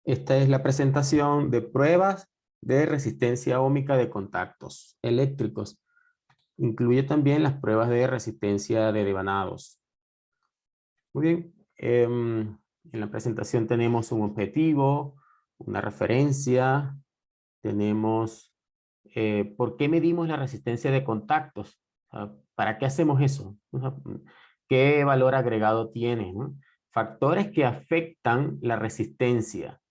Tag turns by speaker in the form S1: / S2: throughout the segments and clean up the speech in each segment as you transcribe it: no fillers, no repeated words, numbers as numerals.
S1: Esta es la presentación de pruebas de resistencia óhmica de contactos eléctricos. Incluye también las pruebas de resistencia de devanados. Muy bien. En la presentación tenemos un objetivo, una referencia, tenemos por qué medimos la resistencia de contactos. ¿Para qué hacemos eso? ¿Qué valor agregado tiene, ¿no? Factores que afectan la resistencia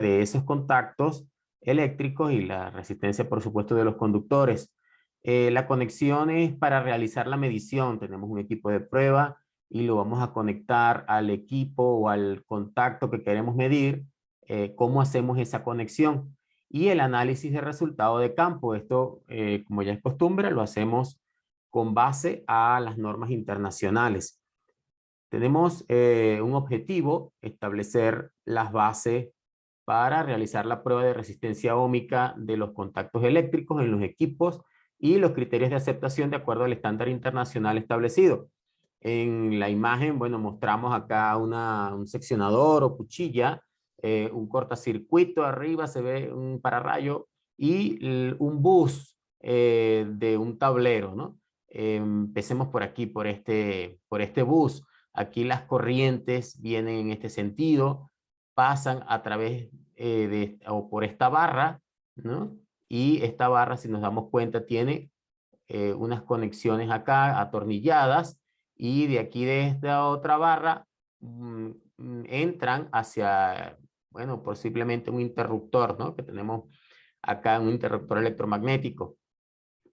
S1: de esos contactos eléctricos y la resistencia, por supuesto, de los conductores. La conexión es para realizar la medición. Tenemos un equipo de prueba y lo vamos a conectar al equipo o al contacto que queremos medir. ¿Cómo hacemos esa conexión? Y el análisis de resultado de campo. Esto, como ya es costumbre, lo hacemos con base a las normas internacionales. Tenemos un objetivo, establecer las bases para realizar la prueba de resistencia óhmica de los contactos eléctricos en los equipos y los criterios de aceptación de acuerdo al estándar internacional establecido. En la imagen, bueno, mostramos acá un seccionador o cuchilla, un cortacircuito arriba, se ve un pararrayo y un bus de un tablero, ¿no? Empecemos por aquí, por este bus. Aquí las corrientes vienen en este sentido, pasan a través o por esta barra, ¿no? Y esta barra, si nos damos cuenta, tiene unas conexiones acá atornilladas y de aquí de esta otra barra entran hacia, bueno, posiblemente un interruptor, ¿no? Que tenemos acá un interruptor electromagnético,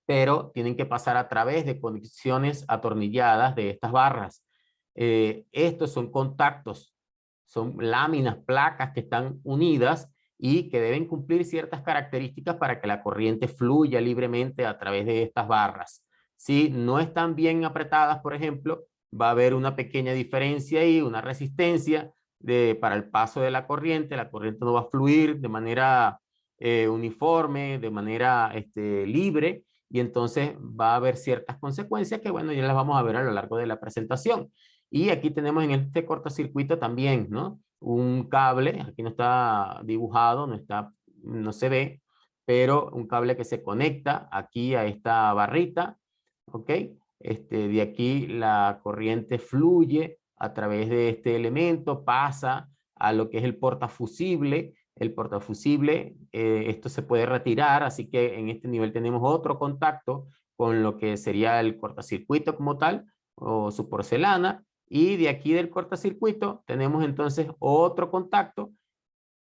S1: pero tienen que pasar a través de conexiones atornilladas de estas barras. Estos son contactos, son láminas, placas que están unidas y que deben cumplir ciertas características para que la corriente fluya libremente a través de estas barras. Si no están bien apretadas, por ejemplo, va a haber una pequeña diferencia y una resistencia para el paso de la corriente no va a fluir de manera uniforme, de manera libre, y entonces va a haber ciertas consecuencias que, bueno, ya las vamos a ver a lo largo de la presentación. Y aquí tenemos en este cortocircuito también, ¿no? Un cable, aquí no está dibujado, no se ve, pero un cable que se conecta aquí a esta barrita, ¿ok? De aquí la corriente fluye a través de este elemento, pasa a lo que es el portafusible. El portafusible, esto se puede retirar, así que en este nivel tenemos otro contacto con lo que sería el cortocircuito como tal, o su porcelana, y de aquí del cortocircuito tenemos entonces otro contacto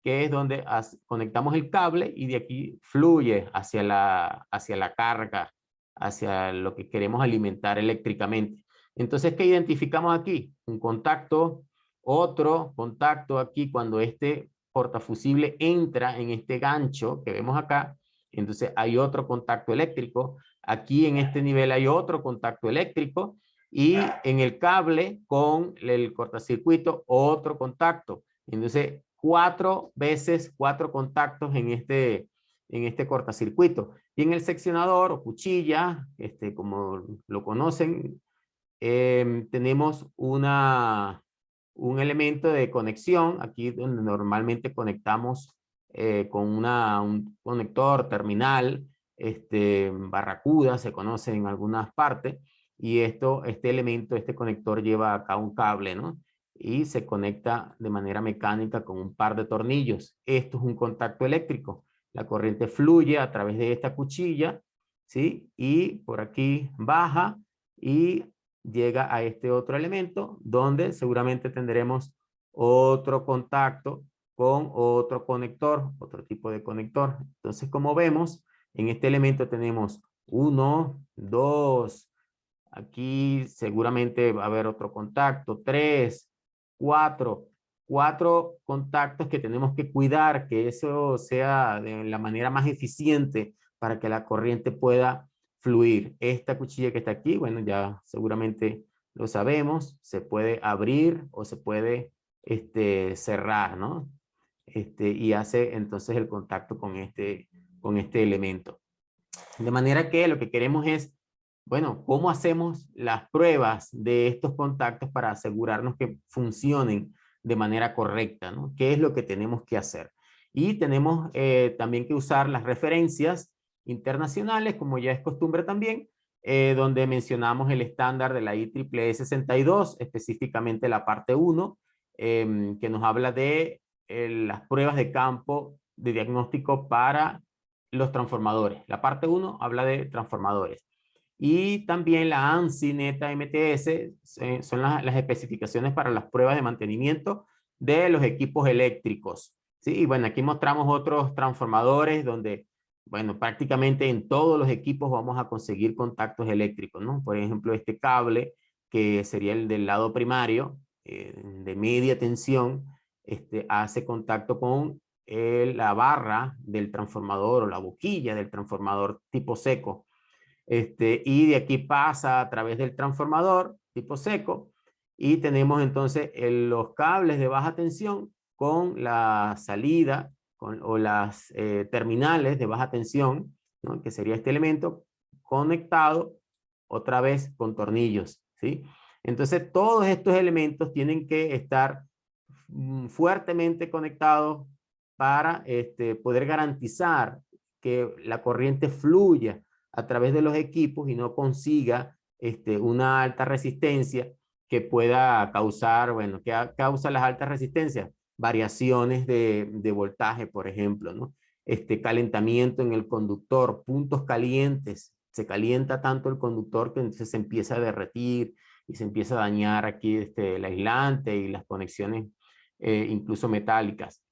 S1: que es donde conectamos el cable y de aquí fluye hacia la carga, hacia lo que queremos alimentar eléctricamente. Entonces, ¿qué identificamos aquí? Un contacto, otro contacto aquí cuando este portafusible entra en este gancho que vemos acá, entonces hay otro contacto eléctrico. Aquí en este nivel hay otro contacto eléctrico y en el cable con el cortacircuito otro contacto. Entonces, 4 veces 4 contactos en este cortacircuito. Y en el seccionador o cuchilla, como lo conocen, tenemos un elemento de conexión, aquí donde normalmente conectamos con un conector terminal, barracuda, se conoce en algunas partes, y este elemento, este conector lleva acá un cable, ¿no? Y se conecta de manera mecánica con un par de tornillos. Esto es un contacto eléctrico. La corriente fluye a través de esta cuchilla, ¿sí? Y por aquí baja y llega a este otro elemento donde seguramente tendremos otro contacto con otro conector, otro tipo de conector. Entonces, como vemos, en este elemento tenemos 1, 2, aquí seguramente va a haber otro contacto, 3, 4, 4 contactos que tenemos que cuidar, que eso sea de la manera más eficiente para que la corriente pueda fluir. Esta cuchilla que está aquí, bueno, ya seguramente lo sabemos, se puede abrir o se puede cerrar, ¿no? Y hace entonces el contacto con este elemento. De manera que lo que queremos es, bueno, ¿cómo hacemos las pruebas de estos contactos para asegurarnos que funcionen de manera correcta, ¿no? ¿Qué es lo que tenemos que hacer? Y tenemos también que usar las referencias internacionales, como ya es costumbre también, donde mencionamos el estándar de la IEEE 62, específicamente la parte 1, que nos habla de las pruebas de campo de diagnóstico para los transformadores. La parte 1 habla de transformadores. Y también la ANSI Neta MTS son las especificaciones para las pruebas de mantenimiento de los equipos eléctricos. ¿Sí? Y bueno, aquí mostramos otros transformadores donde, bueno, prácticamente en todos los equipos vamos a conseguir contactos eléctricos, ¿no? Por ejemplo, este cable, que sería el del lado primario, de media tensión, hace contacto con la barra del transformador o la boquilla del transformador tipo seco. Y de aquí pasa a través del transformador tipo seco y tenemos entonces los cables de baja tensión con la salida o las terminales de baja tensión, ¿no? Que sería este elemento conectado otra vez con tornillos, ¿sí? Entonces todos estos elementos tienen que estar fuertemente conectados para poder garantizar que la corriente fluya a través de los equipos y no consiga una alta resistencia que pueda causar, bueno, ¿qué causa las altas resistencias? Variaciones de voltaje, por ejemplo, ¿no? Calentamiento en el conductor, puntos calientes, se calienta tanto el conductor que entonces se empieza a derretir y se empieza a dañar aquí el aislante y las conexiones incluso metálicas.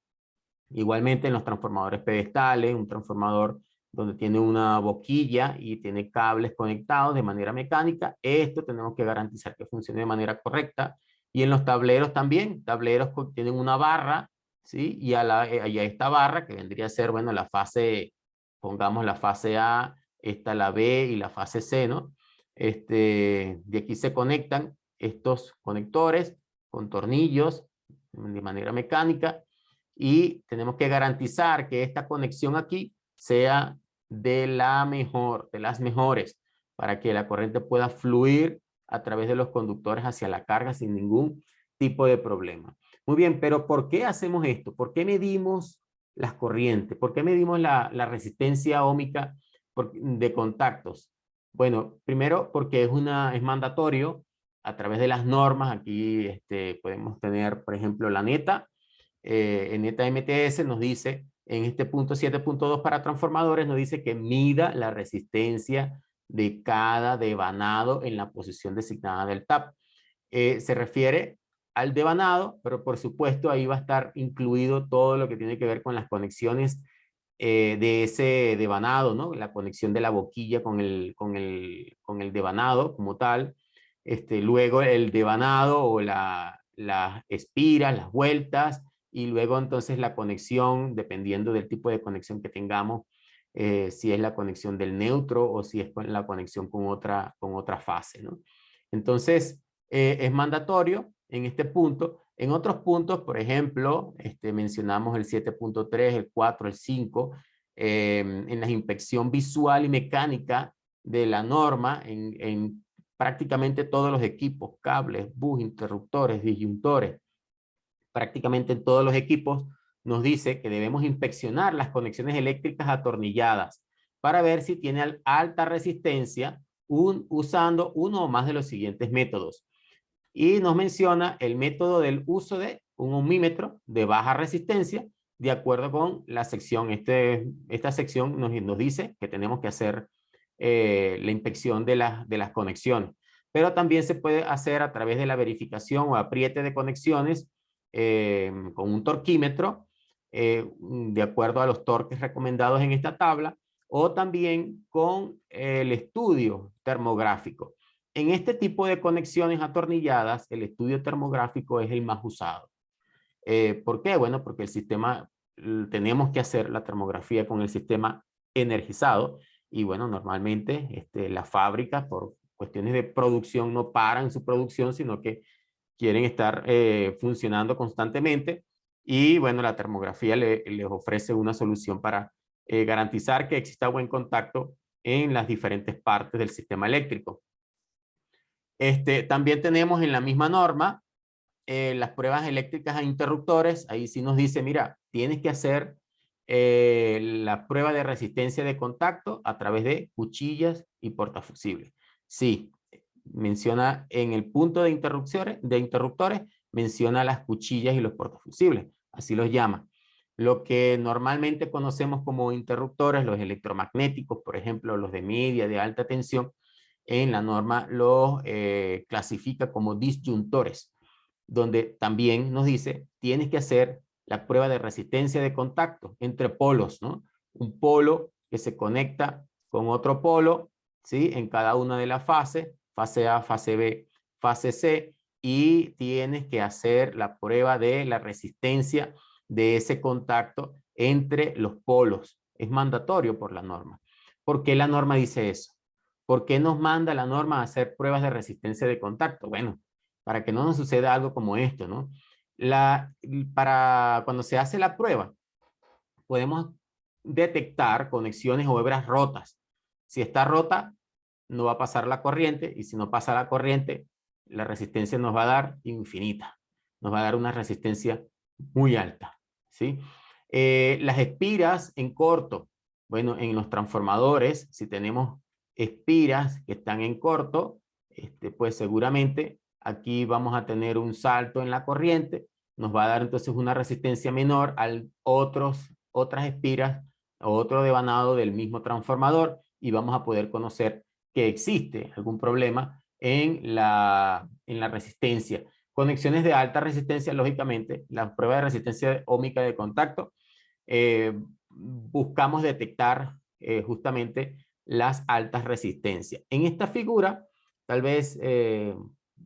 S1: Igualmente en los transformadores pedestales, un transformador donde tiene una boquilla y tiene cables conectados de manera mecánica, esto tenemos que garantizar que funcione de manera correcta. Y en los tableros también, tableros que tienen una barra, ¿sí? Y a esta barra, que vendría a ser, bueno, la fase, pongamos la fase A, esta la B y la fase C, ¿no? De aquí se conectan estos conectores con tornillos de manera mecánica y tenemos que garantizar que esta conexión aquí sea de las mejores, para que la corriente pueda fluir a través de los conductores hacia la carga sin ningún tipo de problema. Muy bien, pero ¿por qué hacemos esto? ¿Por qué medimos las corrientes? ¿Por qué medimos la resistencia óhmica de contactos? Bueno, primero porque es mandatorio a través de las normas. Aquí podemos tener, por ejemplo, la neta. En Neta MTS nos dice, en este punto 7.2 para transformadores, nos dice que mida la resistencia de cada devanado en la posición designada del TAP. Se refiere al devanado, pero por supuesto ahí va a estar incluido todo lo que tiene que ver con las conexiones de ese devanado, ¿no? La conexión de la boquilla con el devanado como tal. Luego el devanado o las espiras, las vueltas, y luego entonces la conexión, dependiendo del tipo de conexión que tengamos, si es la conexión del neutro o si es la conexión con otra fase, ¿no? Entonces, es mandatorio en este punto. En otros puntos, por ejemplo, mencionamos el 7.3, el 4, el 5, en la inspección visual y mecánica de la norma, en prácticamente todos los equipos, cables, bus, interruptores, disyuntores, prácticamente en todos los equipos, nos dice que debemos inspeccionar las conexiones eléctricas atornilladas para ver si tiene alta resistencia usando uno o más de los siguientes métodos. Y nos menciona el método del uso de un ohmímetro de baja resistencia, de acuerdo con la sección. Esta sección nos dice que tenemos que hacer la inspección de las conexiones. Pero también se puede hacer a través de la verificación o apriete de conexiones con un torquímetro, de acuerdo a los torques recomendados en esta tabla, o también con el estudio termográfico. En este tipo de conexiones atornilladas, el estudio termográfico es el más usado. ¿Por qué? Bueno, porque el sistema, tenemos que hacer la termografía con el sistema energizado, y bueno, normalmente las fábricas por cuestiones de producción no paran su producción, sino que quieren estar funcionando constantemente, y bueno, la termografía les ofrece una solución para garantizar que exista buen contacto en las diferentes partes del sistema eléctrico. También tenemos en la misma norma las pruebas eléctricas a interruptores, ahí sí nos dice, mira, tienes que hacer la prueba de resistencia de contacto a través de cuchillas y portafusibles. Sí, menciona en el punto de interruptores, menciona las cuchillas y los portafusibles, así los llama. Lo que normalmente conocemos como interruptores, los electromagnéticos, por ejemplo, los de media, de alta tensión, en la norma los clasifica como disyuntores, donde también nos dice, tienes que hacer la prueba de resistencia de contacto entre polos, ¿no? Un polo que se conecta con otro polo, ¿sí? En cada una de las fases, fase A, fase B, fase C, y tienes que hacer la prueba de la resistencia de ese contacto entre los polos. Es mandatorio por la norma. ¿Por qué la norma dice eso? ¿Por qué nos manda la norma a hacer pruebas de resistencia de contacto? Bueno, para que no nos suceda algo como esto, ¿no? Para cuando se hace la prueba, podemos detectar conexiones o hebras rotas. Si está rota, no va a pasar la corriente, y si no pasa la corriente, la resistencia nos va a dar infinita. Nos va a dar una resistencia muy alta, ¿sí? Las espiras en corto. Bueno, en los transformadores, si tenemos espiras que están en corto, pues seguramente aquí vamos a tener un salto en la corriente, nos va a dar entonces una resistencia menor a otras espiras o otro devanado del mismo transformador, y vamos a poder conocer que existe algún problema en la resistencia. Conexiones de alta resistencia, lógicamente, la prueba de resistencia óhmica de contacto, buscamos detectar justamente las altas resistencias. En esta figura, tal vez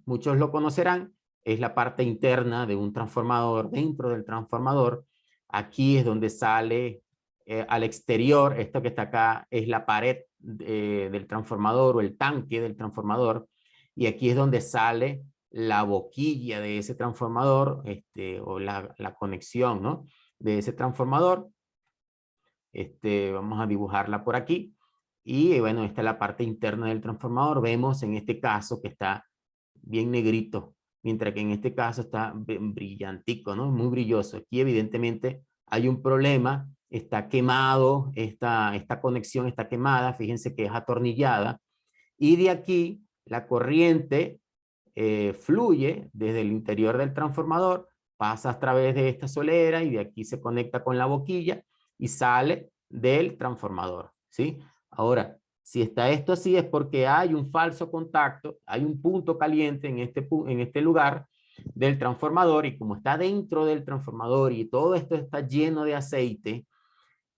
S1: muchos lo conocerán, es la parte interna de un transformador. Dentro del transformador, aquí es donde sale al exterior. Esto que está acá es la pared del transformador o el tanque del transformador, y aquí es donde sale la boquilla de ese transformador, o la conexión, ¿no?, de ese transformador. Vamos a dibujarla por aquí. Y bueno, esta es la parte interna del transformador. Vemos en este caso que está bien negrito, mientras que en este caso está brillantico, ¿no? Muy brilloso. Aquí evidentemente hay un problema, está quemado, esta conexión está quemada, fíjense que es atornillada, y de aquí la corriente fluye desde el interior del transformador, pasa a través de esta solera y de aquí se conecta con la boquilla y sale del transformador, ¿sí? Ahora, si está esto así es porque hay un falso contacto, hay un punto caliente en este lugar del transformador, y como está dentro del transformador y todo esto está lleno de aceite,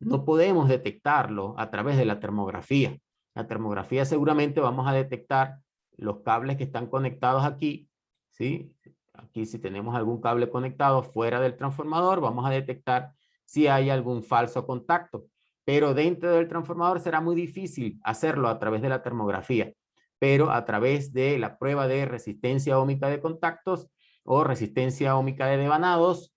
S1: no podemos detectarlo a través de la termografía. La termografía seguramente vamos a detectar los cables que están conectados aquí, ¿sí? Aquí si tenemos algún cable conectado fuera del transformador, vamos a detectar si hay algún falso contacto. Pero dentro del transformador será muy difícil hacerlo a través de la termografía. Pero a través de la prueba de resistencia óhmica de contactos o resistencia óhmica de devanados,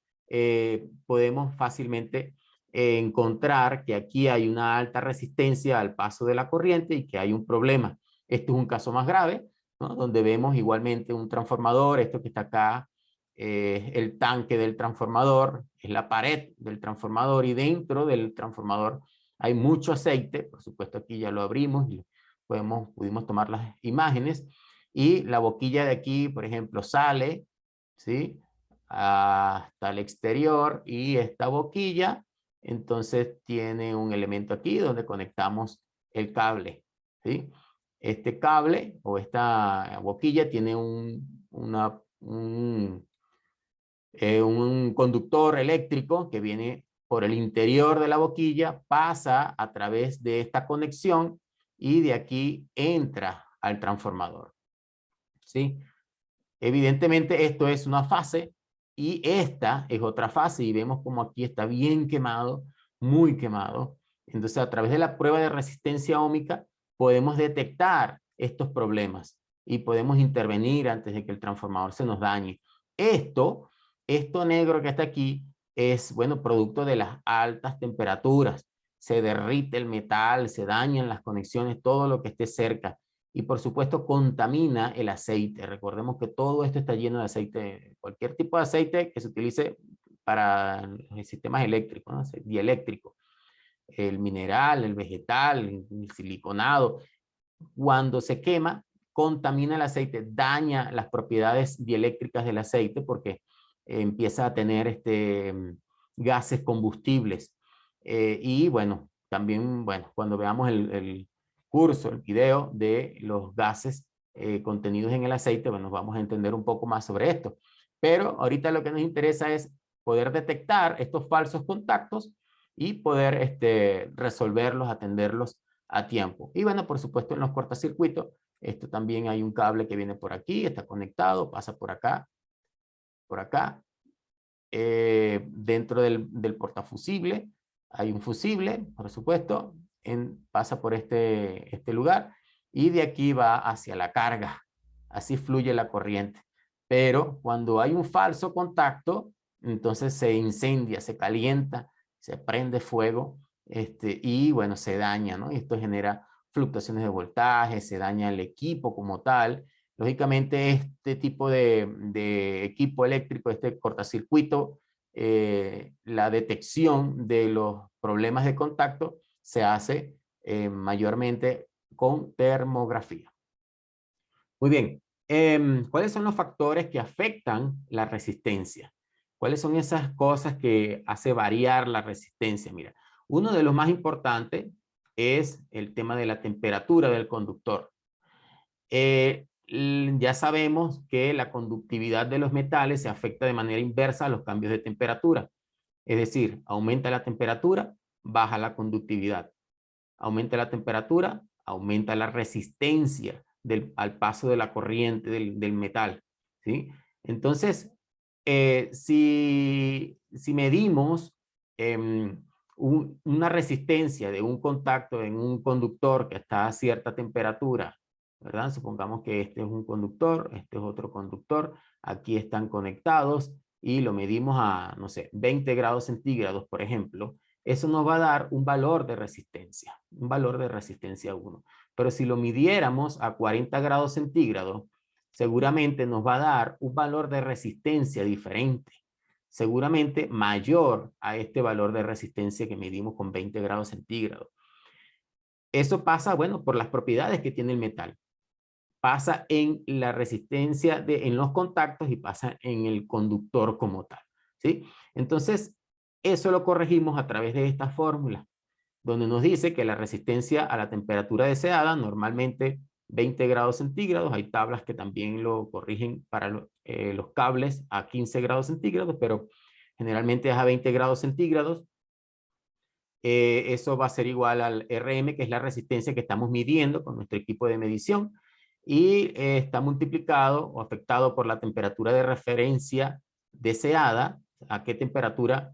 S1: podemos fácilmente encontrar que aquí hay una alta resistencia al paso de la corriente y que hay un problema. Esto es un caso más grave, ¿no?, donde vemos igualmente un transformador. Esto que está acá el tanque del transformador, es la pared del transformador, y dentro del transformador hay mucho aceite. Por supuesto aquí ya lo abrimos y pudimos tomar las imágenes, y la boquilla de aquí, por ejemplo, sale, ¿sí?, hasta el exterior, y esta boquilla entonces tiene un elemento aquí donde conectamos el cable, ¿sí? Este cable o esta boquilla tiene un conductor eléctrico que viene por el interior de la boquilla, pasa a través de esta conexión y de aquí entra al transformador, ¿sí? Evidentemente esto es una fase y esta es otra fase, y vemos como aquí está bien quemado, muy quemado. Entonces, a través de la prueba de resistencia óhmica podemos detectar estos problemas y podemos intervenir antes de que el transformador se nos dañe. Esto negro que está aquí es, bueno, producto de las altas temperaturas. Se derrite el metal, se dañan las conexiones, todo lo que esté cerca. y por supuesto contamina el aceite. Recordemos que todo esto está lleno de aceite, cualquier tipo de aceite que se utilice para los sistemas eléctricos, ¿no? Dieléctrico, el mineral, el vegetal, el siliconado, cuando se quema, contamina el aceite, daña las propiedades dieléctricas del aceite porque empieza a tener gases combustibles. Y bueno, también, bueno, cuando veamos el curso, el video de los gases contenidos en el aceite, bueno, vamos a entender un poco más sobre esto. Pero ahorita lo que nos interesa es poder detectar estos falsos contactos y poder resolverlos, atenderlos a tiempo. Y bueno, por supuesto, en los cortocircuitos, esto también hay un cable que viene por aquí, está conectado, pasa por acá, dentro del portafusible, hay un fusible, por supuesto, pasa por este lugar, y de aquí va hacia la carga. Así fluye la corriente. Pero cuando hay un falso contacto, entonces se incendia, se calienta, se prende fuego, y bueno, se daña, ¿no? Y esto genera fluctuaciones de voltaje, se daña el equipo como tal. Lógicamente, este tipo de equipo eléctrico, este cortocircuito, la detección de los problemas de contacto se hace mayormente con termografía. Muy bien. ¿Cuáles son los factores que afectan la resistencia? ¿Cuáles son esas cosas que hace variar la resistencia? Mira, uno de los más importantes es el tema de la temperatura del conductor. Ya sabemos que la conductividad de los metales se afecta de manera inversa a los cambios de temperatura. Es decir, aumenta la temperatura, baja la conductividad. Aumenta la temperatura, aumenta la resistencia al paso de la corriente del metal, ¿sí? Entonces, si medimos una resistencia de un contacto en un conductor que está a cierta temperatura, ¿verdad? Supongamos que este es un conductor, este es otro conductor, aquí están conectados y lo medimos a, no sé, 20 grados centígrados, por ejemplo. Eso nos va a dar un valor de resistencia, un valor de resistencia 1. Pero si lo midiéramos a 40 grados centígrados, seguramente nos va a dar un valor de resistencia diferente, seguramente mayor a este valor de resistencia que medimos con 20 grados centígrados. Eso pasa, bueno, por las propiedades que tiene el metal. Pasa en la resistencia en los contactos y pasa en el conductor como tal, ¿sí? Entonces, eso lo corregimos a través de esta fórmula, donde nos dice que la resistencia a la temperatura deseada, normalmente 20 grados centígrados, hay tablas que también lo corrigen para los cables a 15 grados centígrados, pero generalmente es a 20 grados centígrados. Eso va a ser igual al RM, que es la resistencia que estamos midiendo con nuestro equipo de medición, y está multiplicado o afectado por la temperatura de referencia deseada. ¿A qué temperatura?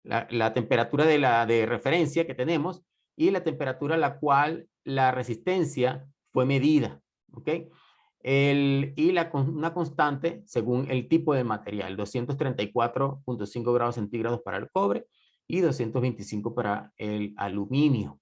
S1: La temperatura de referencia que tenemos y la temperatura a la cual la resistencia fue medida, ¿ok? Una constante según el tipo de material, 234.5 grados centígrados para el cobre y 225 para el aluminio.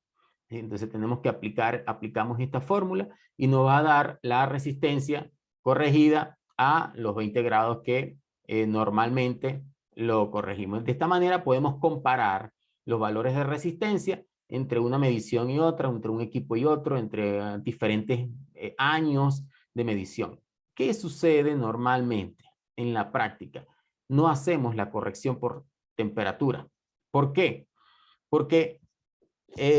S1: Entonces tenemos que aplicamos esta fórmula y nos va a dar la resistencia corregida a los 20 grados que normalmente lo corregimos. De esta manera podemos comparar los valores de resistencia entre una medición y otra, entre un equipo y otro, entre diferentes años de medición. ¿Qué sucede normalmente en la práctica? No hacemos la corrección por temperatura. ¿Por qué? Porque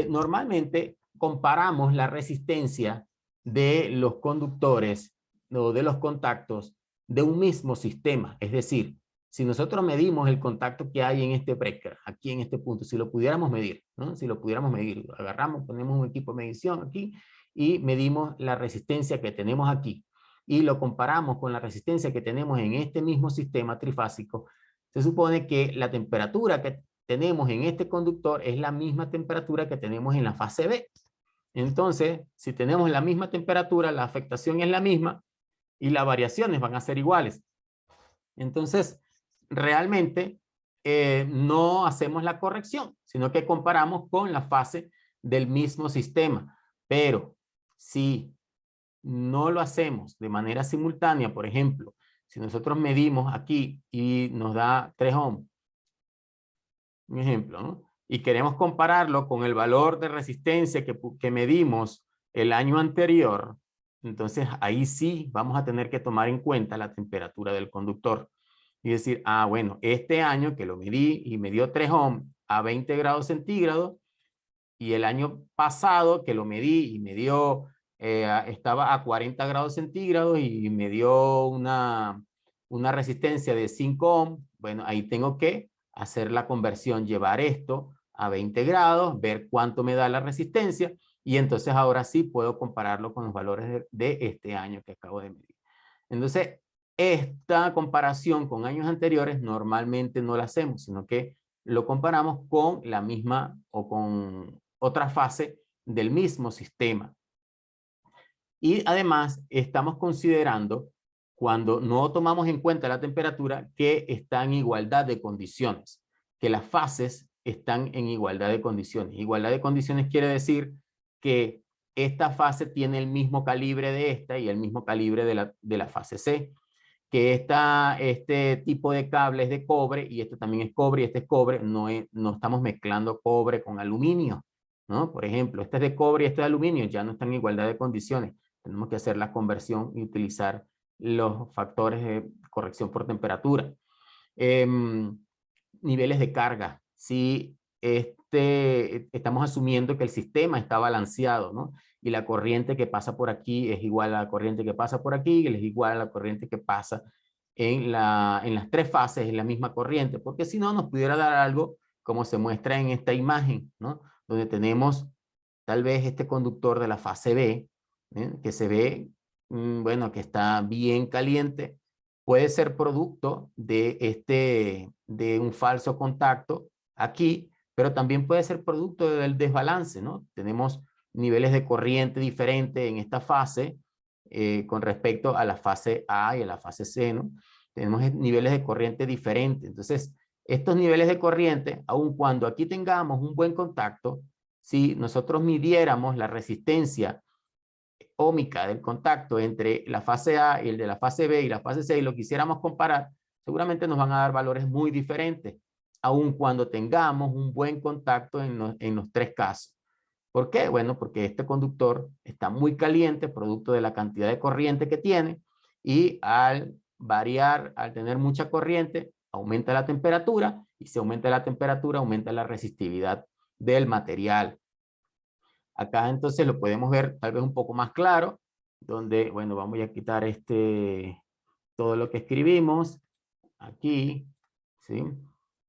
S1: normalmente comparamos la resistencia de los conductores o de los contactos de un mismo sistema. Es decir, si nosotros medimos el contacto que hay en este breaker, aquí en este punto, si lo pudiéramos medir, ¿no? Si lo pudiéramos medir, agarramos, ponemos un equipo de medición aquí y medimos la resistencia que tenemos aquí y lo comparamos con la resistencia que tenemos en este mismo sistema trifásico, se supone que la temperatura que tenemos en este conductor es la misma temperatura que tenemos en la fase B. Entonces, si tenemos la misma temperatura, la afectación es la misma y las variaciones van a ser iguales. Entonces, realmente no hacemos la corrección, sino que comparamos con la fase del mismo sistema. Pero si no lo hacemos de manera simultánea, por ejemplo, si nosotros medimos aquí y nos da 3 ohms, un ejemplo, ¿no? Y queremos compararlo con el valor de resistencia que medimos el año anterior, entonces ahí sí vamos a tener que tomar en cuenta la temperatura del conductor. Y decir, ah, bueno, este año que lo medí y me dio 3 ohms a 20 grados centígrados, y el año pasado que lo medí y me dio, estaba a 40 grados centígrados y me dio una resistencia de 5 ohms, bueno, ahí tengo que hacer la conversión, llevar esto a 20 grados, ver cuánto me da la resistencia, y entonces ahora sí puedo compararlo con los valores de este año que acabo de medir. Entonces, esta comparación con años anteriores normalmente no la hacemos, sino que lo comparamos con la misma o con otra fase del mismo sistema. Y además estamos considerando, cuando no tomamos en cuenta la temperatura, que está en igualdad de condiciones, que las fases están en igualdad de condiciones. Igualdad de condiciones quiere decir que esta fase tiene el mismo calibre de esta y el mismo calibre de la fase C, que este tipo de cable es de cobre y este también es cobre y este es cobre, no estamos mezclando cobre con aluminio, ¿no? Por ejemplo, este es de cobre y este es de aluminio, ya no están en igualdad de condiciones. Tenemos que hacer la conversión y utilizar los factores de corrección por temperatura. Niveles de carga. Si estamos asumiendo que el sistema está balanceado, ¿no? Y la corriente que pasa por aquí es igual a la corriente que pasa por aquí, y es igual a la corriente que pasa en las 3 fases, en la misma corriente, porque si no nos pudiera dar algo como se muestra en esta imagen, ¿no? Donde tenemos tal vez este conductor de la fase B, que se ve, bueno, que está bien caliente, puede ser producto de un falso contacto aquí, pero también puede ser producto del desbalance, ¿no? Tenemos niveles de corriente diferentes en esta fase con respecto a la fase A y a la fase C, ¿no? Tenemos niveles de corriente diferentes. Entonces, estos niveles de corriente, aun cuando aquí tengamos un buen contacto, si nosotros midiéramos la resistencia ómica del contacto entre la fase A y el de la fase B y la fase C y lo quisiéramos comparar, seguramente nos van a dar valores muy diferentes, aun cuando tengamos un buen contacto en los 3 casos. ¿Por qué? Bueno, porque este conductor está muy caliente, producto de la cantidad de corriente que tiene, y al variar, al tener mucha corriente, aumenta la temperatura, y si aumenta la temperatura, aumenta la resistividad del material. Acá entonces lo podemos ver tal vez un poco más claro, donde, bueno, vamos a quitar todo lo que escribimos aquí, ¿sí?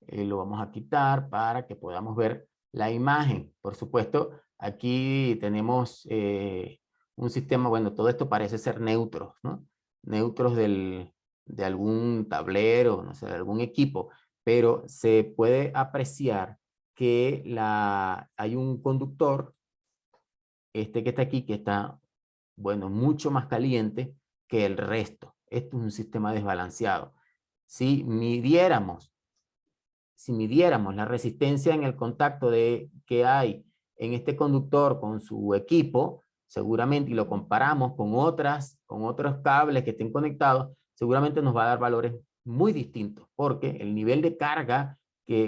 S1: Lo vamos a quitar para que podamos ver la imagen. Por supuesto, aquí tenemos un sistema, bueno, todo esto parece ser neutros, ¿no? Neutros de algún tablero, no sé, de algún equipo, pero se puede apreciar que hay un conductor, que está aquí, que está, bueno, mucho más caliente que el resto. Esto es un sistema desbalanceado. Si midiéramos la resistencia en el contacto que hay en este conductor con su equipo, seguramente, y lo comparamos con otros cables que estén conectados, seguramente nos va a dar valores muy distintos, porque el nivel de carga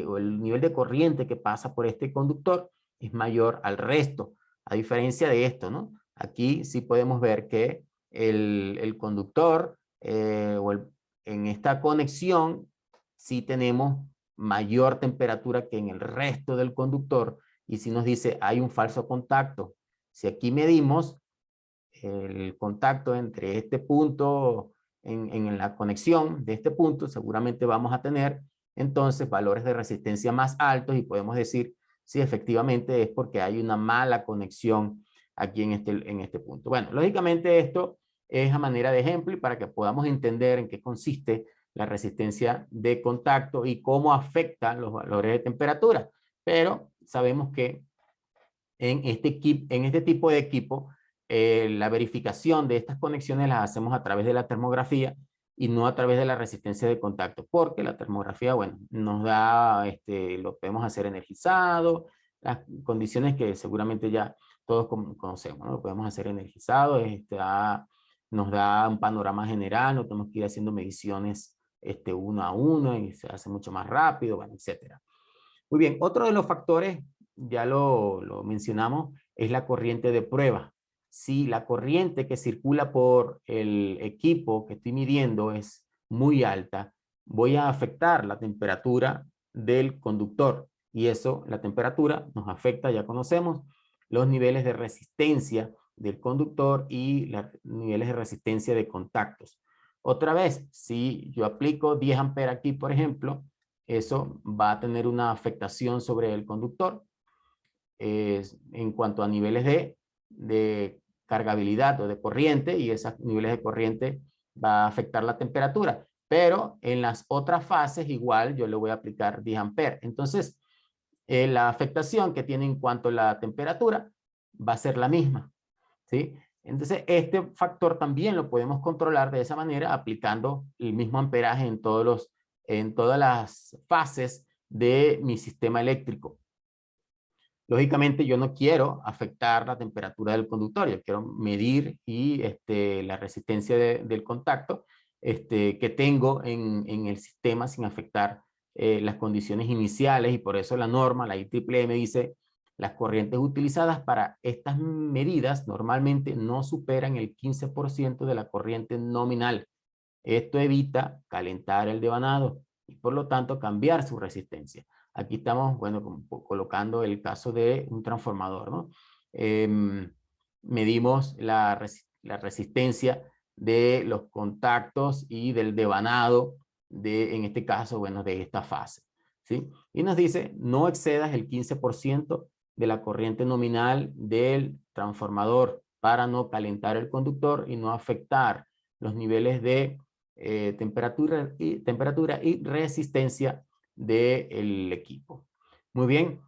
S1: o el nivel de corriente que pasa por este conductor es mayor al resto, a diferencia de esto, ¿no? Aquí sí podemos ver que el conductor en esta conexión sí tenemos mayor temperatura que en el resto del conductor, y si nos dice hay un falso contacto. Si aquí medimos el contacto entre este punto en la conexión de este punto, seguramente vamos a tener entonces valores de resistencia más altos, y podemos decir si efectivamente es porque hay una mala conexión aquí en este punto. Bueno, lógicamente esto es a manera de ejemplo y para que podamos entender en qué consiste la resistencia de contacto y cómo afecta los valores de temperatura. Pero sabemos que en este tipo de equipo, la verificación de estas conexiones las hacemos a través de la termografía y no a través de la resistencia de contacto, porque la termografía, bueno, nos da, lo podemos hacer energizado las condiciones que seguramente ya todos conocemos, ¿no? Lo podemos hacer energizado, nos da un panorama general, no tenemos que ir haciendo mediciones uno a uno y se hace mucho más rápido, bueno, etcétera. Muy bien, otro de los factores, ya lo mencionamos, es la corriente de prueba. Si la corriente que circula por el equipo que estoy midiendo es muy alta, voy a afectar la temperatura del conductor. Y eso, la temperatura, nos afecta, ya conocemos, los niveles de resistencia del conductor y los niveles de resistencia de contactos. Otra vez, si yo aplico 10 amperes aquí, por ejemplo, eso va a tener una afectación sobre el conductor en cuanto a niveles de cargabilidad o de corriente, y esos niveles de corriente va a afectar la temperatura. Pero en las otras fases igual yo le voy a aplicar 10 amperes. Entonces, la afectación que tiene en cuanto a la temperatura va a ser la misma, ¿sí? Entonces, este factor también lo podemos controlar de esa manera aplicando el mismo amperaje en todas las fases de mi sistema eléctrico. Lógicamente, yo no quiero afectar la temperatura del conductor, yo quiero medir y la resistencia del contacto que tengo en el sistema sin afectar las condiciones iniciales, y por eso la norma, la IEEE me dice las corrientes utilizadas para estas medidas normalmente no superan el 15% de la corriente nominal. Esto evita calentar el devanado y por lo tanto cambiar su resistencia. Aquí estamos, bueno, colocando el caso de un transformador, ¿no? Medimos la resistencia de los contactos y del devanado en este caso, bueno, de esta fase, ¿sí? Y nos dice, no excedas el 15% de la corriente nominal del transformador para no calentar el conductor y no afectar los niveles de temperatura y resistencia del equipo. Muy bien.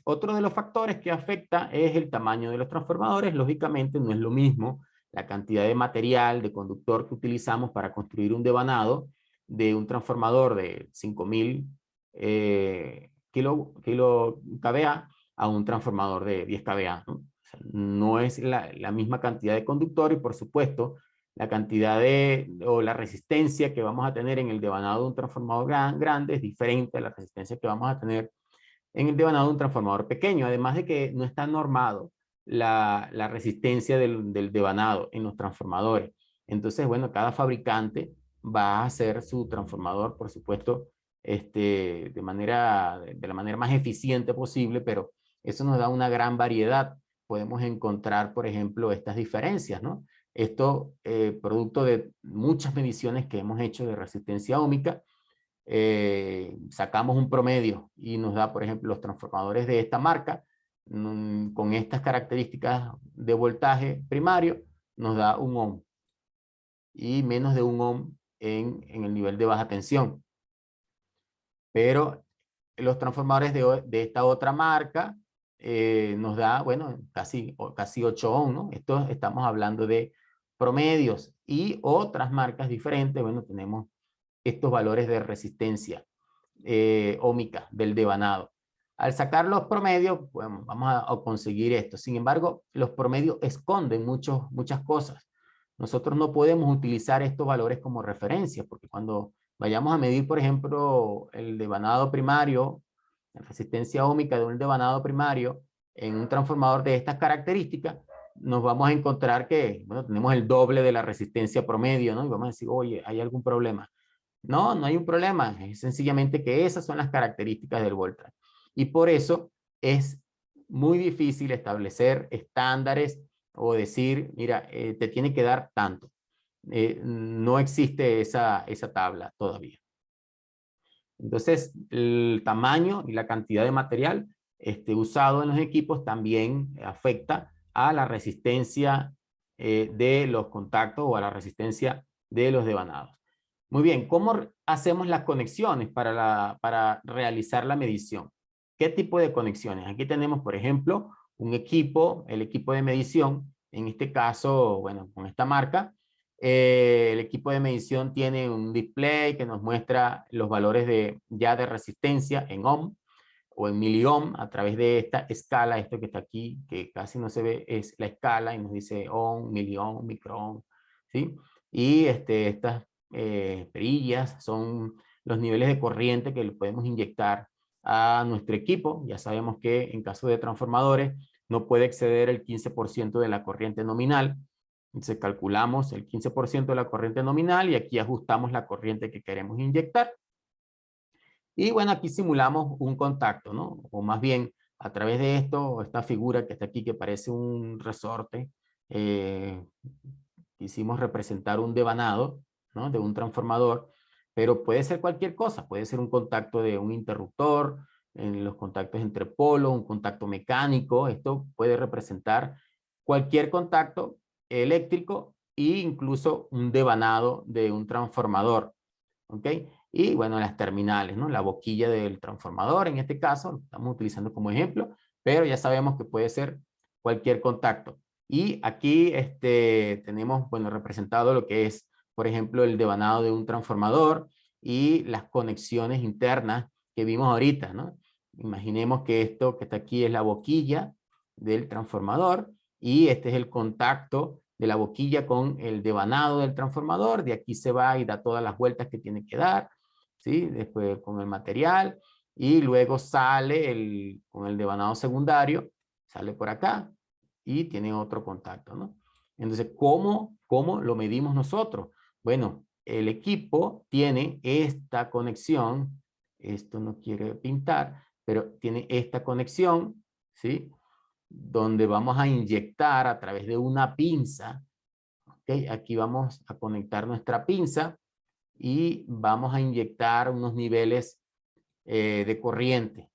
S1: Otro de los factores que afecta es el tamaño de los transformadores. Lógicamente no es lo mismo la cantidad de material, de conductor que utilizamos para construir un devanado de un transformador de 5000 kilo kVA a un transformador de 10 kVA, ¿no? O sea, no es la misma cantidad de conductor y por supuesto la cantidad o la resistencia que vamos a tener en el devanado de un transformador grande es diferente a la resistencia que vamos a tener en el devanado de un transformador pequeño, además de que no está normado la resistencia del devanado en los transformadores. Entonces, bueno, cada fabricante va a hacer su transformador, por supuesto, de la manera más eficiente posible, pero eso nos da una gran variedad. Podemos encontrar, por ejemplo, estas diferencias, ¿no? Esto producto de muchas mediciones que hemos hecho de resistencia óhmica, sacamos un promedio y nos da, por ejemplo, los transformadores de esta marca, con estas características de voltaje primario, nos da 1 ohm y menos de 1 ohm en el nivel de baja tensión. Pero los transformadores de esta otra marca nos da, bueno, casi 8 ohm, ¿no? Esto estamos hablando de promedios, y otras marcas diferentes, bueno, tenemos estos valores de resistencia óhmica del devanado. Al sacar los promedios, bueno, vamos a conseguir esto. Sin embargo, los promedios esconden muchas cosas. Nosotros no podemos utilizar estos valores como referencia, porque cuando vayamos a medir, por ejemplo, el devanado primario, la resistencia óhmica de un devanado primario en un transformador de estas características, nos vamos a encontrar que, bueno, tenemos el doble de la resistencia promedio, ¿no? Y vamos a decir, oye, ¿hay algún problema? No, no hay un problema. Es sencillamente que esas son las características del voltaje. Y por eso es muy difícil establecer estándares o decir, mira, te tiene que dar tanto. No existe esa tabla todavía. Entonces, el tamaño y la cantidad de material usado en los equipos también afecta a la resistencia de los contactos o a la resistencia de los devanados. Muy bien, ¿cómo hacemos las conexiones para realizar la medición? ¿Qué tipo de conexiones? Aquí tenemos, por ejemplo, el equipo de medición, en este caso, bueno, con esta marca. El equipo de medición tiene un display que nos muestra los valores ya de resistencia en ohm, o en miliohm a través de esta escala. Esto que está aquí, que casi no se ve, es la escala y nos dice ohm, miliohm, microohm, ¿sí? Y estas perillas son los niveles de corriente que le podemos inyectar a nuestro equipo. Ya sabemos que en caso de transformadores no puede exceder el 15% de la corriente nominal. Entonces calculamos el 15% de la corriente nominal y aquí ajustamos la corriente que queremos inyectar. Y bueno, aquí simulamos un contacto, ¿no? O más bien, a través de esto, esta figura que está aquí que parece un resorte, quisimos representar un devanado, ¿no? De un transformador, pero puede ser cualquier cosa. Puede ser un contacto de un interruptor, en los contactos entre polos, un contacto mecánico. Esto puede representar cualquier contacto eléctrico e incluso un devanado de un transformador. ¿Ok? Y bueno, las terminales, ¿no? La boquilla del transformador, en este caso, lo estamos utilizando como ejemplo, pero ya sabemos que puede ser cualquier contacto. Y aquí tenemos, bueno, representado lo que es, por ejemplo, el devanado de un transformador y las conexiones internas que vimos ahorita, ¿no? Imaginemos que esto que está aquí es la boquilla del transformador y este es el contacto de la boquilla con el devanado del transformador. De aquí se va y da todas las vueltas que tiene que dar, ¿sí? Después con el material y luego sale con el devanado secundario, sale por acá y tiene otro contacto, ¿no? Entonces, ¿cómo lo medimos nosotros? Bueno, el equipo tiene esta conexión, esto no quiere pintar, pero tiene esta conexión, ¿sí? Donde vamos a inyectar a través de una pinza, ¿ok? Aquí vamos a conectar nuestra pinza y vamos a inyectar unos niveles de corriente,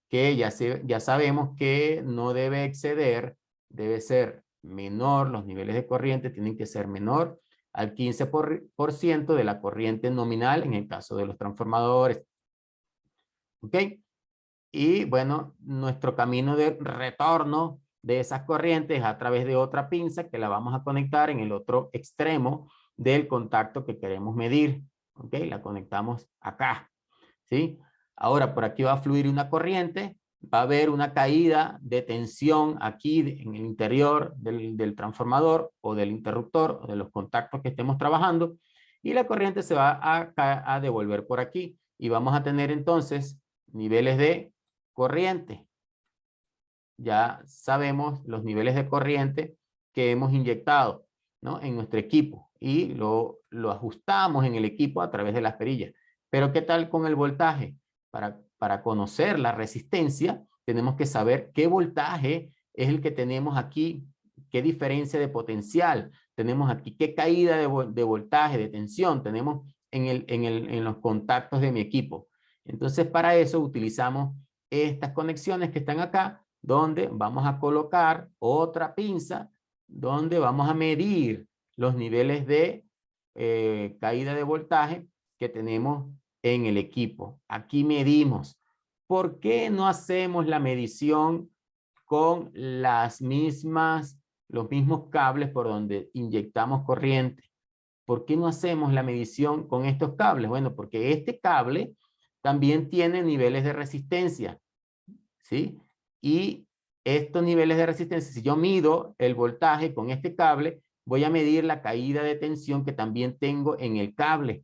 S1: que ya sabemos que no debe exceder, debe ser menor, los niveles de corriente tienen que ser menor al 15% de la corriente nominal en el caso de los transformadores. ¿Ok? Y bueno, nuestro camino de retorno de esas corrientes a través de otra pinza que la vamos a conectar en el otro extremo del contacto que queremos medir. ¿Ok? La conectamos acá. ¿Sí? Ahora por aquí va a fluir una corriente, va a haber una caída de tensión aquí en el interior del transformador o del interruptor o de los contactos que estemos trabajando y la corriente se va a devolver por aquí y vamos a tener entonces niveles de corriente. Ya sabemos los niveles de corriente que hemos inyectado, ¿no? En nuestro equipo y lo ajustamos en el equipo a través de las perillas. Pero ¿qué tal con el voltaje? Para conocer la resistencia, tenemos que saber qué voltaje es el que tenemos aquí, qué diferencia de potencial tenemos aquí, qué caída de voltaje, de tensión tenemos en los contactos de mi equipo. Entonces, para eso utilizamos estas conexiones que están acá, donde vamos a colocar otra pinza, donde vamos a medir los niveles de caída de voltaje que tenemos en el equipo. Aquí medimos. ¿Por qué no hacemos la medición con los mismos cables por donde inyectamos corriente? ¿Por qué no hacemos la medición con estos cables? Bueno, porque este cable también tiene niveles de resistencia, ¿sí? Y estos niveles de resistencia, si yo mido el voltaje con este cable, voy a medir la caída de tensión que también tengo en el cable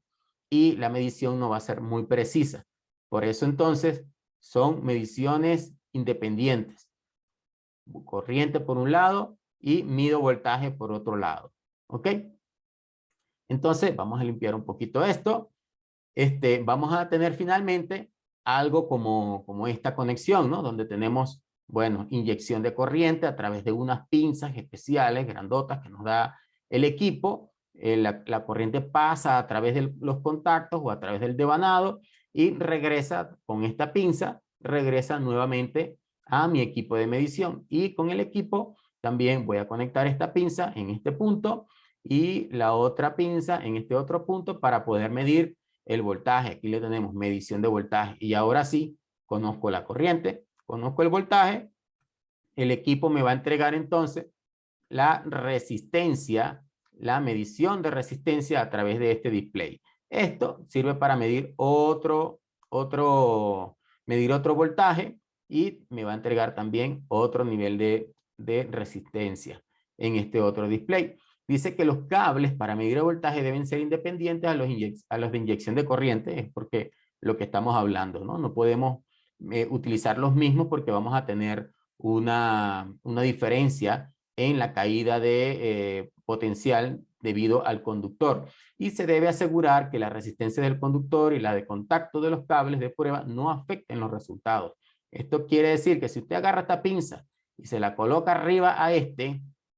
S1: y la medición no va a ser muy precisa. Por eso entonces son mediciones independientes. Corriente por un lado y mido voltaje por otro lado. ¿Ok? Entonces vamos a limpiar un poquito esto. Vamos a tener finalmente algo como esta conexión, ¿no? Donde tenemos, bueno, inyección de corriente a través de unas pinzas especiales, grandotas, que nos da el equipo. La corriente pasa a través de los contactos o a través del devanado y regresa con esta pinza, regresa nuevamente a mi equipo de medición. Y con el equipo también voy a conectar esta pinza en este punto y la otra pinza en este otro punto para poder medir el voltaje. Aquí le tenemos medición de voltaje y ahora sí conozco la corriente, conozco el voltaje, el equipo me va a entregar entonces la resistencia, la medición de resistencia a través de este display. Esto sirve para medir otro medir otro voltaje y me va a entregar también otro nivel de resistencia en este otro display. Dice que los cables para medir el voltaje deben ser independientes a los de inyección de corriente, es porque lo que estamos hablando, ¿no? No podemos utilizar los mismos porque vamos a tener una diferencia en la caída de potencial debido al conductor. Y se debe asegurar que la resistencia del conductor y la de contacto de los cables de prueba no afecten los resultados. Esto quiere decir que si usted agarra esta pinza y se la coloca arriba a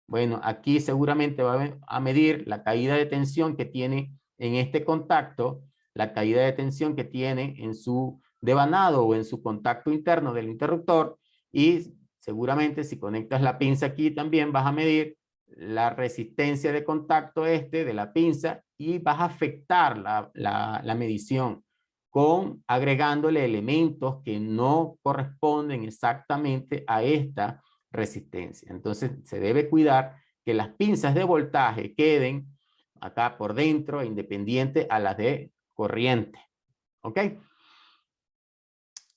S1: bueno, aquí seguramente va a medir la caída de tensión que tiene en este contacto, la caída de tensión que tiene en su devanado o en su contacto interno del interruptor, y seguramente si conectas la pinza aquí también vas a medir la resistencia de contacto de la pinza y vas a afectar la medición agregándole elementos que no corresponden exactamente a esta resistencia. Entonces se debe cuidar que las pinzas de voltaje queden acá por dentro independiente a las de corriente. ¿Ok?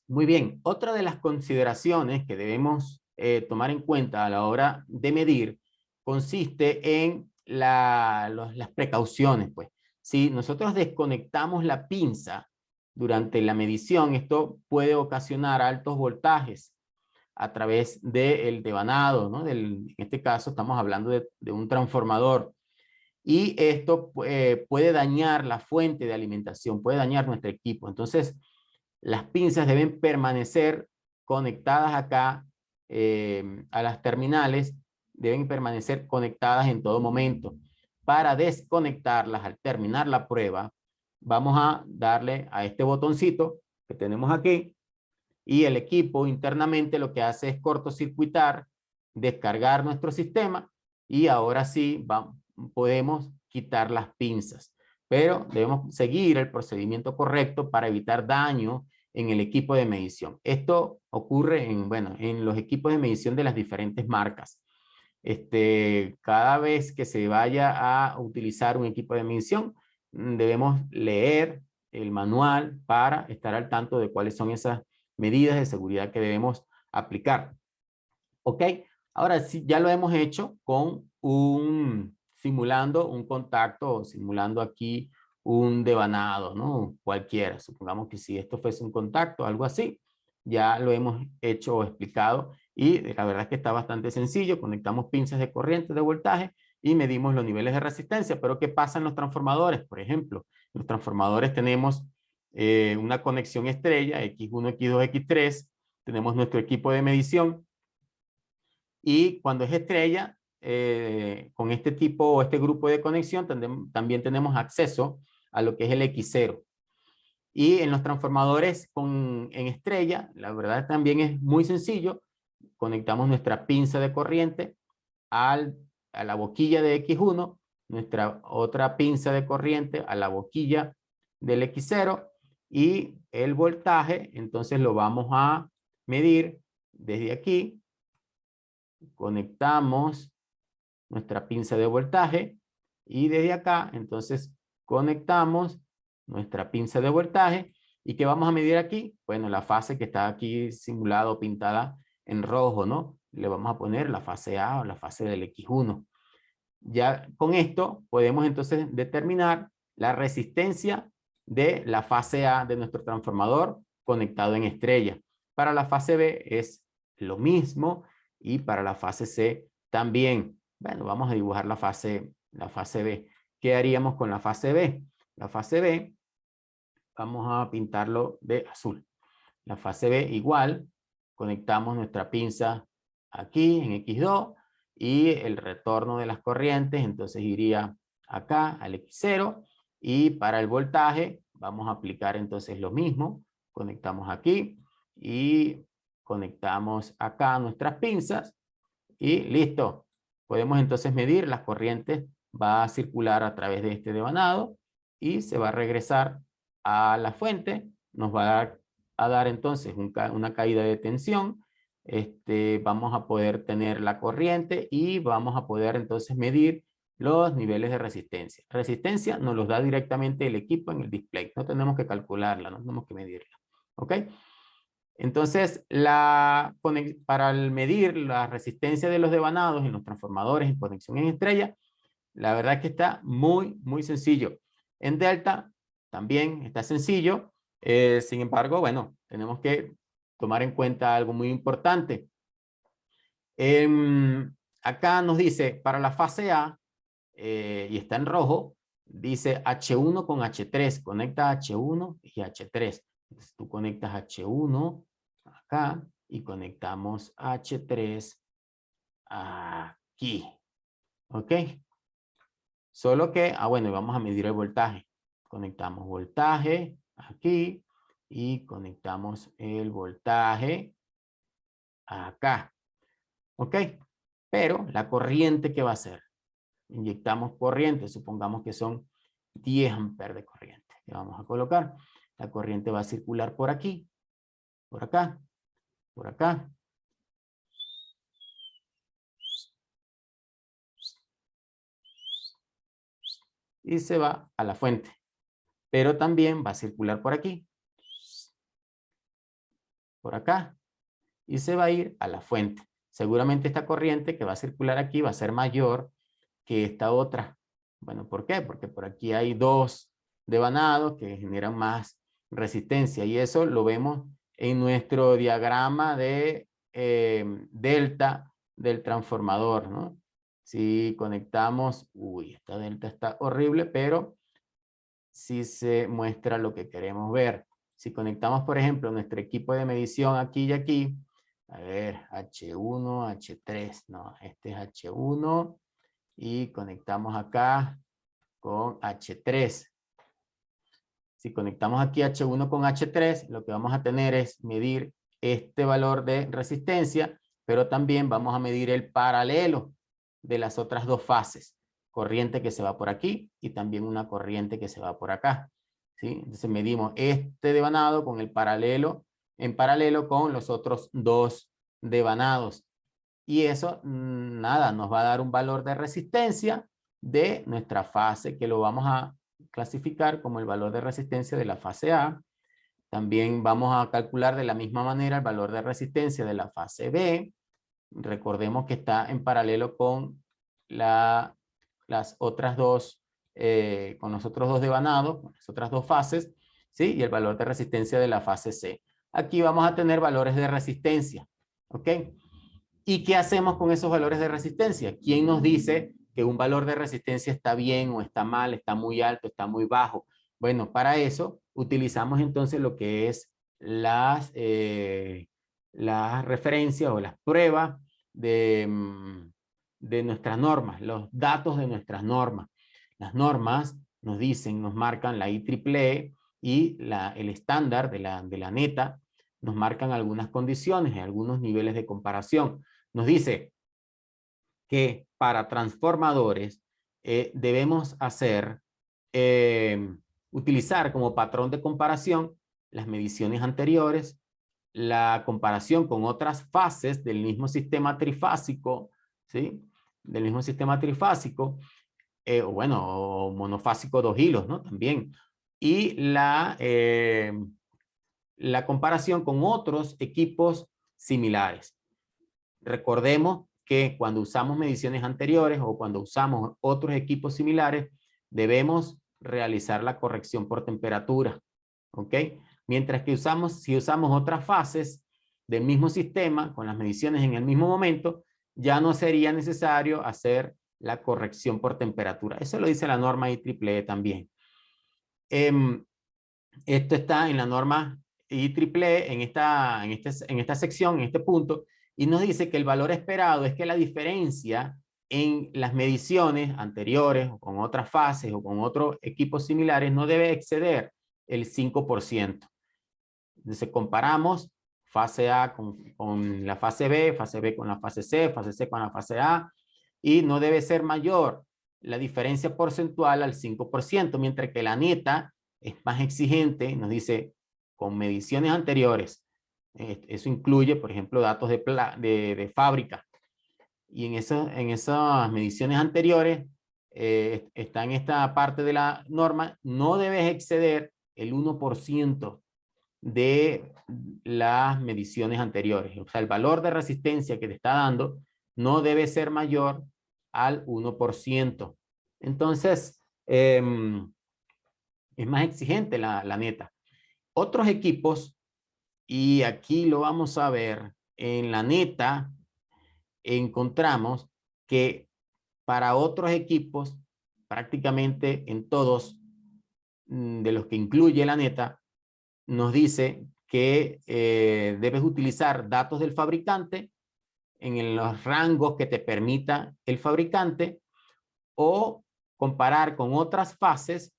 S1: Muy bien. Otra de las consideraciones que debemos tomar en cuenta a la hora de medir consiste en las precauciones. Pues, si nosotros desconectamos la pinza durante la medición, esto puede ocasionar altos voltajes a través del devanado, ¿no? En este caso estamos hablando de un transformador. Y esto puede dañar la fuente de alimentación, puede dañar nuestro equipo. Entonces, las pinzas deben permanecer conectadas acá a las terminales, deben permanecer conectadas en todo momento. Para desconectarlas al terminar la prueba, vamos a darle a este botoncito que tenemos aquí, y el equipo internamente lo que hace es cortocircuitar, descargar nuestro sistema, y ahora sí podemos quitar las pinzas. Pero debemos seguir el procedimiento correcto para evitar daño en el equipo de medición. Esto ocurre en los equipos de medición de las diferentes marcas. Cada vez que se vaya a utilizar un equipo de medición, debemos leer el manual para estar al tanto de cuáles son esas medidas de seguridad que debemos aplicar. ¿Ok? Ahora sí, ya lo hemos hecho con simulando un contacto o simulando aquí un devanado, ¿no? Cualquiera. Supongamos que si esto fuese un contacto, algo así, ya lo hemos hecho o explicado, y la verdad es que está bastante sencillo. Conectamos pinzas de corriente, de voltaje, y medimos los niveles de resistencia. Pero ¿qué pasa en los transformadores? Por ejemplo, en los transformadores tenemos una conexión estrella, X1, X2, X3, tenemos nuestro equipo de medición, y cuando es estrella, con este tipo o este grupo de conexión, también tenemos acceso a lo que es el X0. Y en los transformadores en estrella, la verdad también es muy sencillo. Conectamos nuestra pinza de corriente a la boquilla de X1, nuestra otra pinza de corriente a la boquilla del X0, y el voltaje entonces lo vamos a medir desde aquí. Conectamos nuestra pinza de voltaje y desde acá entonces conectamos nuestra pinza de voltaje. ¿Y qué vamos a medir aquí? Bueno, la fase que está aquí simulada o pintada en rojo, ¿no? Le vamos a poner la fase A o la fase del X1. Ya con esto podemos entonces determinar la resistencia de la fase A de nuestro transformador conectado en estrella. Para la fase B es lo mismo, y para la fase C también. Bueno, vamos a dibujar la fase B. ¿Qué haríamos con la fase B? La fase B, vamos a pintarlo de azul. La fase B igual, conectamos nuestra pinza aquí en X2, y el retorno de las corrientes entonces iría acá al X0, y para el voltaje vamos a aplicar entonces lo mismo. Conectamos aquí y conectamos acá nuestras pinzas y listo. Podemos entonces medir las corrientes. Va a circular a través de este devanado y se va a regresar a la fuente. Nos va a dar entonces una caída de tensión. Vamos a poder tener la corriente y vamos a poder entonces medir los niveles de resistencia. Resistencia nos los da directamente el equipo en el display. No tenemos que calcularla, no tenemos que medirla. ¿Ok? Entonces, para medir la resistencia de los devanados en los transformadores en conexión en estrella, la verdad es que está muy sencillo. En delta también está sencillo. Sin embargo, bueno, tenemos que tomar en cuenta algo muy importante. Acá nos dice, para la fase A, y está en rojo, dice H1 con H3. Conecta H1 y H3. Entonces tú conectas H1 acá y conectamos H3 aquí. ¿Ok? Solo que, bueno, vamos a medir el voltaje. Conectamos voltaje aquí y conectamos el voltaje acá. ¿Ok? Pero la corriente, ¿qué va a hacer? Inyectamos corriente, supongamos que son 10 amperes de corriente. Le vamos a colocar. La corriente va a circular por aquí, por acá, por acá. Y se va a la fuente. Pero también va a circular por aquí, por acá, y se va a ir a la fuente. Seguramente esta corriente que va a circular aquí va a ser mayor que esta otra. Bueno, ¿por qué? Porque por aquí hay dos devanados que generan más resistencia y eso lo vemos en nuestro diagrama de delta del transformador, ¿no? Si conectamos, esta delta está horrible, pero sí se muestra lo que queremos ver. Si conectamos, por ejemplo, nuestro equipo de medición aquí y aquí, a ver, H1, H3, no, este es H1 y conectamos acá con H3. Si conectamos aquí H1 con H3, lo que vamos a tener es medir este valor de resistencia, pero también vamos a medir el paralelo de las otras dos fases. Corriente que se va por aquí y también una corriente que se va por acá. ¿Sí? Entonces medimos este devanado con el paralelo, en paralelo con los otros dos devanados. Y eso, nada, nos va a dar un valor de resistencia de nuestra fase, que lo vamos a clasificar como el valor de resistencia de la fase A. También vamos a calcular de la misma manera el valor de resistencia de la fase B. Recordemos que está en paralelo con las otras dos, con los otros dos devanados, con las otras dos fases, ¿sí? Y el valor de resistencia de la fase C. Aquí vamos a tener valores de resistencia, ¿ok? ¿Y qué hacemos con esos valores de resistencia? ¿Quién nos dice que un valor de resistencia está bien o está mal, está muy alto, está muy bajo? Bueno, para eso utilizamos entonces lo que es las referencias o las pruebas de nuestras normas, los datos de nuestras normas. Las normas nos dicen, nos marcan la IEEE y el estándar de la neta, nos marcan algunas condiciones, algunos niveles de comparación. Nos dice que para transformadores debemos utilizar como patrón de comparación las mediciones anteriores, la comparación con otras fases del mismo sistema trifásico, ¿sí? Del mismo sistema trifásico, o bueno, o monofásico dos hilos, ¿no? También. Y la comparación con otros equipos similares. Recordemos que cuando usamos mediciones anteriores o cuando usamos otros equipos similares, debemos realizar la corrección por temperatura, ¿ok? Mientras que si usamos otras fases del mismo sistema, con las mediciones en el mismo momento, ya no sería necesario hacer la corrección por temperatura. Eso lo dice la norma IEEE también. Esto está en la norma IEEE, en esta sección, en este punto, y nos dice que el valor esperado es que la diferencia en las mediciones anteriores o con otras fases o con otros equipos similares no debe exceder el 5%. Entonces comparamos fase A con la fase B con la fase C con la fase A, y no debe ser mayor la diferencia porcentual al 5%, mientras que la neta es más exigente, nos dice con mediciones anteriores. Eso incluye, por ejemplo, datos de fábrica. Y en esas mediciones anteriores, está en esta parte de la norma, no debes exceder el 1% de las mediciones anteriores. O sea, el valor de resistencia que te está dando no debe ser mayor al 1%. Entonces, es más exigente la neta. Otros equipos, y aquí lo vamos a ver, en la neta encontramos que para otros equipos, prácticamente en todos de los que incluye la neta, nos dice que debes utilizar datos del fabricante en los rangos que te permita el fabricante o comparar con otras fases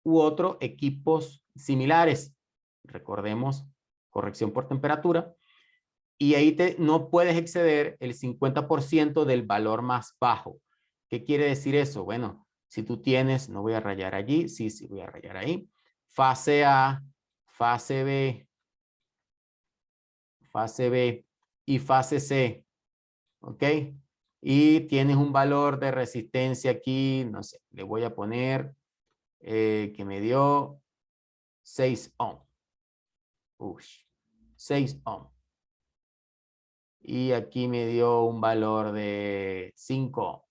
S1: u otros equipos similares. Recordemos, corrección por temperatura. Y ahí no puedes exceder el 50% del valor más bajo. ¿Qué quiere decir eso? Bueno, si tú tienes, no voy a rayar allí, sí voy a rayar ahí, fase A, fase B y fase C, ¿ok? Y tienes un valor de resistencia aquí, no sé, le voy a poner que me dio 6 ohm. 6 ohm. Y aquí me dio un valor de 5 ohm.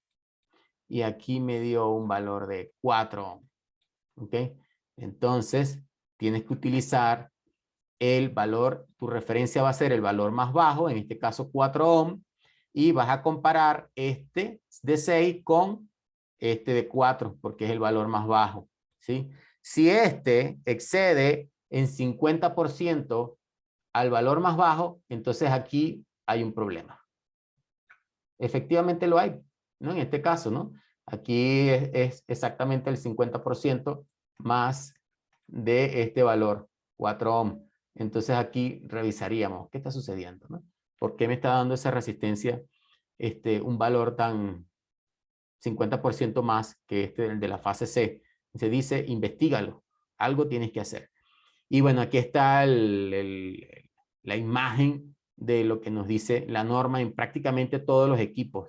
S1: Y aquí me dio un valor de 4 ohm. ¿Ok? Entonces, tienes que utilizar el valor, tu referencia va a ser el valor más bajo, en este caso 4 ohm, y vas a comparar este de 6 con este de 4, porque es el valor más bajo, ¿sí? Si este excede en 50% al valor más bajo, entonces aquí hay un problema. Efectivamente lo hay, ¿no? En este caso, ¿no? Aquí es exactamente el 50% más de este valor, 4 ohm. Entonces aquí revisaríamos qué está sucediendo, ¿no? ¿Por qué me está dando esa resistencia un valor tan 50% más que el de la fase C? Se dice, investígalo, algo tienes que hacer. Y bueno, aquí está la imagen de lo que nos dice la norma en prácticamente todos los equipos,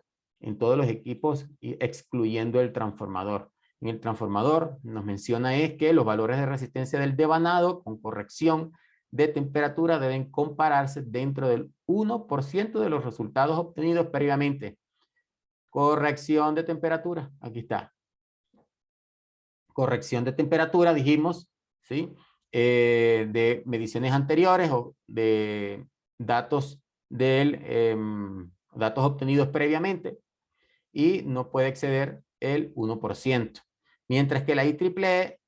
S1: excluyendo el transformador. En el transformador nos menciona es que los valores de resistencia del devanado con corrección de temperatura deben compararse dentro del 1% de los resultados obtenidos previamente. Corrección de temperatura, aquí está. Corrección de temperatura, dijimos, ¿sí? De mediciones anteriores o de datos, datos obtenidos previamente y no puede exceder el 1%. Mientras que la IEEE,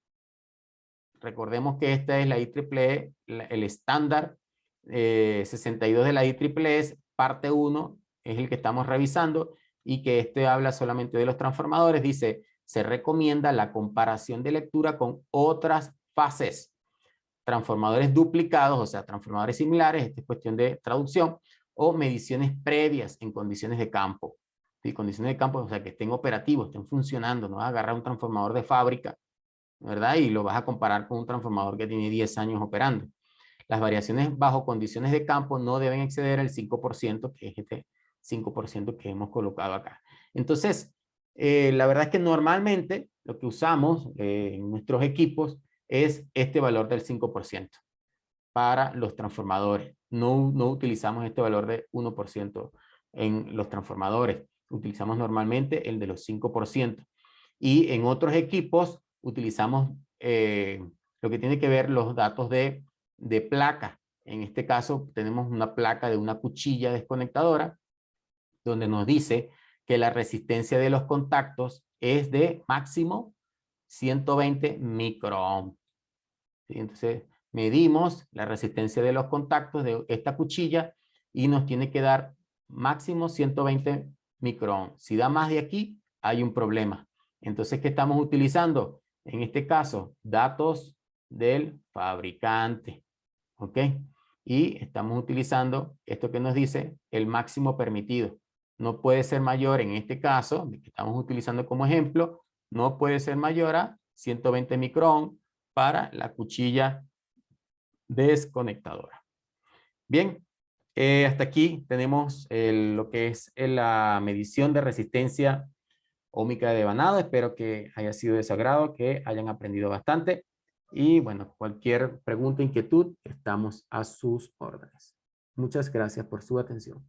S1: recordemos que esta es la IEEE, el estándar 62 de la IEEE es parte 1, es el que estamos revisando y que habla solamente de los transformadores. Dice, se recomienda la comparación de lectura con otras fases. Transformadores duplicados, o sea, transformadores similares, esta es cuestión de traducción, o mediciones previas en condiciones de campo. ¿Sí? Condiciones de campo, o sea, que estén operativos, estén funcionando. No vas a agarrar un transformador de fábrica, ¿verdad? Y lo vas a comparar con un transformador que tiene 10 años operando. Las variaciones bajo condiciones de campo no deben exceder el 5%, que es este 5% que hemos colocado acá. Entonces, la verdad es que normalmente lo que usamos en nuestros equipos es este valor del 5% para los transformadores. No utilizamos este valor de 1% en los transformadores. Utilizamos normalmente el de los 5%. Y en otros equipos utilizamos lo que tiene que ver los datos de placa. En este caso tenemos una placa de una cuchilla desconectadora donde nos dice que la resistencia de los contactos es de máximo 120 microohm. ¿Sí? Entonces medimos la resistencia de los contactos de esta cuchilla y nos tiene que dar máximo 120 microohm. Si da más de aquí, hay un problema. Entonces, ¿qué estamos utilizando? En este caso, datos del fabricante. ¿Ok? Y estamos utilizando esto que nos dice el máximo permitido. No puede ser mayor, en este caso, que estamos utilizando como ejemplo, no puede ser mayor a 120 micrón para la cuchilla desconectadora. Bien, hasta aquí tenemos lo que es la medición de resistencia óhmica de devanado. Espero que haya sido de su agrado, que hayan aprendido bastante. Y bueno, cualquier pregunta, inquietud, estamos a sus órdenes. Muchas gracias por su atención.